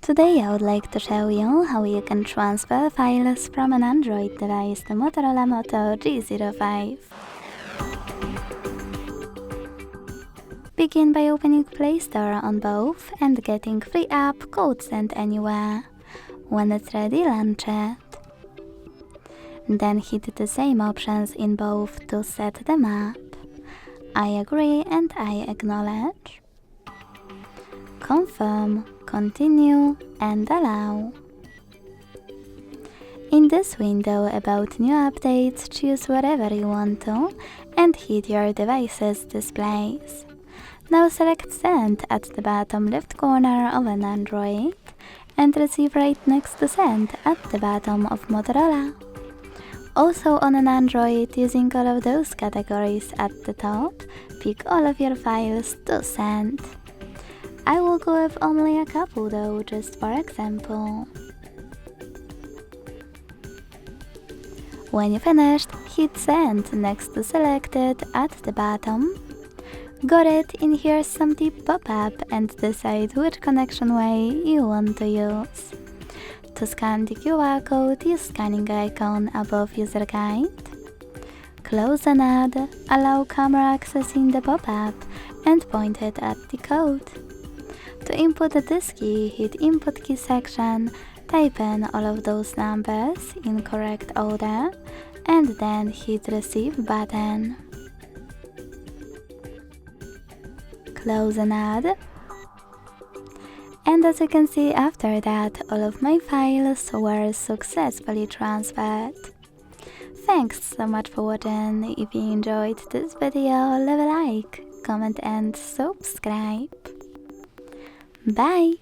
Today I would like to show you how you can transfer files from an Android device to Motorola Moto G05. Begin by opening Play Store on both and getting free app called Send Anywhere. When it's ready, launch it. Then hit the same options in both to set them up. I agree and I acknowledge. Confirm, continue and allow. In this window about new updates, choose whatever you want to and hit your device's displays. Now select Send at the bottom left corner of an Android and Receive right next to Send at the bottom of Motorola. Also on an Android, using all of those categories at the top, pick all of your files to send. I will go with only a couple though, just for example. When you finished, hit Send next to Selected at the bottom. Got it? In here's some tip pop-up and decide which connection way you want to use. To scan the QR code, use scanning icon above user guide. Close an ad, allow camera access in the pop-up and point it at the code. To input this key, hit Input Key section, type in all of those numbers in correct order, and then hit Receive button. Close an ad. And as you can see, after that, all of my files were successfully transferred. Thanks so much for watching. If you enjoyed this video, leave a like, comment and subscribe. Bye!